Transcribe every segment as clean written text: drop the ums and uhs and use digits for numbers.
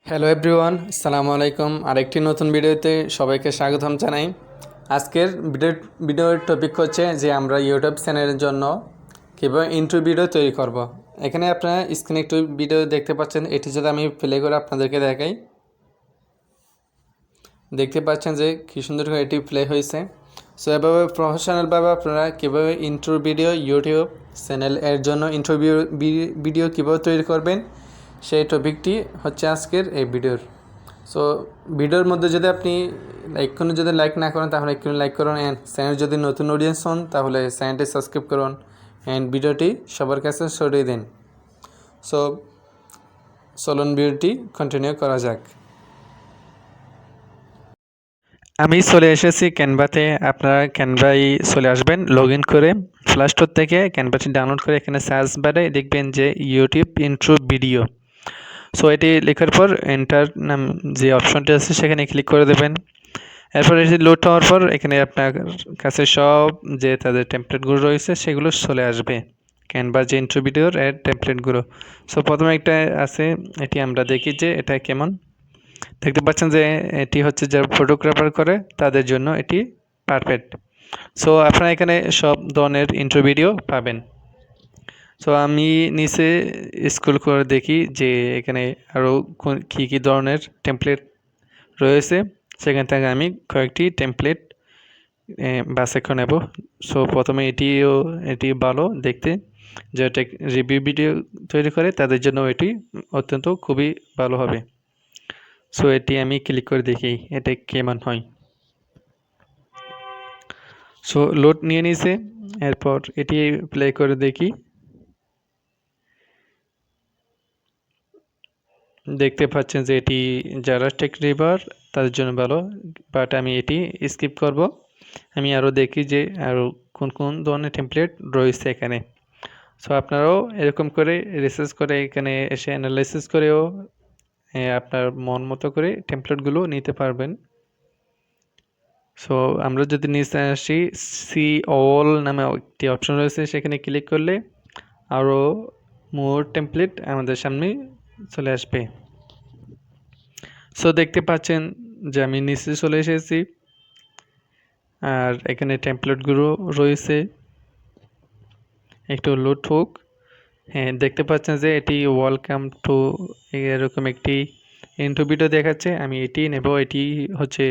Hello everyone, আসসালামু আলাইকুম। আরেকটি নতুন ভিডিওতে সবাইকে স্বাগতম জানাই। আজকের ভিডিওর টপিক হচ্ছে যে আমরা ইউটিউব চ্যানেলের জন্য কীভাবে ইন্ট্রো ভিডিও তৈরি করব। এখানে আপনারা স্ক্রিনে একটু ভিডিও দেখতে পাচ্ছেন, এটি যদি আমি প্লে করে আপনাদেরকে দেখাই, দেখতে পাচ্ছেন যে কী সুন্দর করে এটি প্লে হয়েছে। সো এভাবে প্রফেশনালভাবে আপনারা কীভাবে ইন্ট্রো ভিডিও ইউটিউব চ্যানেল এর জন্য ইন্ট্রো ভিডিও কীভাবে তৈরি করবেন, সেই টপিকটি হচ্ছে আজকের এই ভিডিওর। সো ভিডিওর মধ্যে যদি আপনি এক্ষুনি যদি লাইক না করেন তাহলে এক্ষুনি লাইক করুন, অ্যান্ড চ্যানেল যদি নতুন অডিয়েন্স হন তাহলে চ্যানেলটি সাবস্ক্রাইব করুন, অ্যান্ড ভিডিওটি সবার কাছে ছড়িয়ে দিন। সো চলুন ভিডিওটি কন্টিনিউ করা যাক। আমি চলে এসেছি ক্যানভাতে। আপনারা ক্যানভায় চলে আসবেন, লগ ইন করে প্লে স্টোর থেকে ক্যানভাটি ডাউনলোড করে এখানে সার্চ বারে দেখবেন যে ইউটিউব ইন্ট্রো ভিডিও। সো এটি লেখার পর এন্টার নাম যে অপশনটি আছে সেখানে ক্লিক করে দেবেন। এরপর এটি লোড হওয়ার পর এখানে আপনার কাছে সব যে তাদের টেমপ্লেটগুলো রয়েছে সেগুলো চলে আসবে, ক্যানভা যে ইন্ট্রো ভিডিওর এর টেমপ্লেটগুলো। সো প্রথমে একটা আছে, এটি আমরা দেখি যে এটা কেমন। দেখতে পাচ্ছেন যে এটি হচ্ছে যারা ফটোগ্রাফার করে তাদের জন্য এটি পারফেক্ট। সো আপনারা এখানে সব ধরনের ইন্ট্রো ভিডিও পাবেন। সো আমি নিচে স্ক্রল করে দেখি যে এখানে আরও কী ধরনের টেমপ্লেট রয়েছে, সেখান থেকে আমি কয়েকটি টেমপ্লেট বাছাই করে নেব। সো প্রথমে এটি ভালো দেখতে, যেটা রিভিউ ভিডিও তৈরি করে তাদের জন্য এটি অত্যন্ত খুবই ভালো হবে। সো এটি আমি ক্লিক করে দেখি এটা কেমন হয়। সো লোড নিয়ে নিয়েছে, এরপর এটি প্লে করে দেখি। দেখতে পাচ্ছেন যে এটি যারা টেক রিভার তাদের জন্য ভালো, বাট আমি এটি স্কিপ করব। আমি আরও দেখি যে আরও কোন কোন ধরনের টেমপ্লেট রয়েছে এখানে। সো আপনারাও এরকম করে রিসার্চ করে এখানে এসে অ্যানালাইসিস করেও আপনার মন মতো করে টেমপ্লেটগুলো নিতে পারবেন। সো আমরা যদি নিচে আসি, সি অল নামে একটি অপশন রয়েছে, সেখানে ক্লিক করলে আরও মোর টেমপ্লেট আমাদের সামনে চলে আসবে। সো দেখতে পাচ্ছেন যে আমি নিচে চলে এসেছি, আর এখানে টেমপ্লেটগুলো রয়েছে। একটু লোড হোক। হ্যাঁ, দেখতে পাচ্ছেন যে এটি ওয়েলকাম টু এরকম একটি ইন্ট্রো ভিডিও দেখাচ্ছে। আমি এটি নেব। এটি হচ্ছে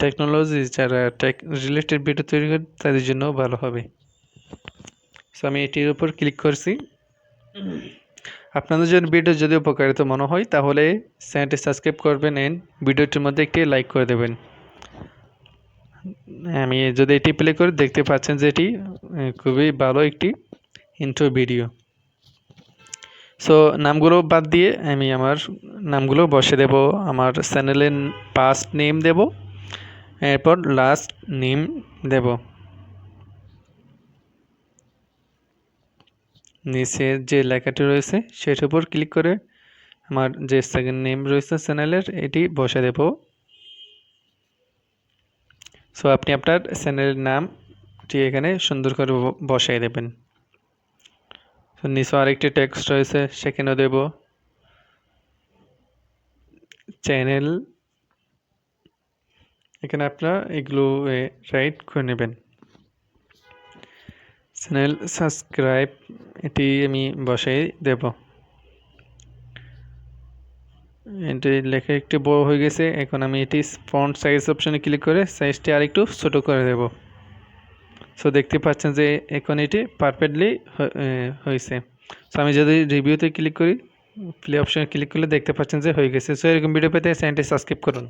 টেকনোলজি যারা টেক রিলেটেড ভিডিও তৈরি করে তাদের জন্য ভালো হবে। সো আমি এটির উপর ক্লিক করছি। আপনাদের জন্য ভিডিও যদি উপকারিত মনে হয় তাহলে চ্যানেলটি সাবস্ক্রাইব করবেন, এন্ড ভিডিওটির মধ্যে একটি লাইক করে দেবেন। আমি যদি এটি প্লে করে দেখতে পাচ্ছেন যে এটি খুবই ভালো একটি ইন্ট্রো ভিডিও। সো নামগুলো বাদ দিয়ে আমি আমার নামগুলো বসে দেব। আমার চ্যানেলের ফার্স্ট নেম দেব, এরপর লাস্ট নেম দেব। নিচে যে লেখাটি রয়েছে সেটার উপর ক্লিক করে আমার যে সেকেন্ড নেম রয়েছে চ্যানেলের এটি বসে দেব। সো আপনি আপনার চ্যানেলের নামটি এখানে সুন্দর করে বসাই দেবেন। তো নিচে আরেকটি টেক্সট রয়েছে, সেখানেও দেব চ্যানেল। এখানে আপনারা এগুলো রাইট করে নেবেন। চ্যানেল সাবস্ক্রাইব এটি আমি বসাই দেব। এটি লেখা একটু বড় হয়ে গেছে, এখন আমি এটি ফন্ট সাইজ অপশনে ক্লিক করে সাইজটি আরেকটু ছোট করে দেব। সো দেখতে পাচ্ছেন যে এখন এটি পারফেক্টলি হয়েছে। সো আমি যদি রিভিউতে ক্লিক করি, প্লে অপশনে ক্লিক করলে দেখতে পাচ্ছেন যে হয়ে গেছে। সো এরকম ভিডিও পেতে চ্যানেলটি সাবস্ক্রাইব করুন।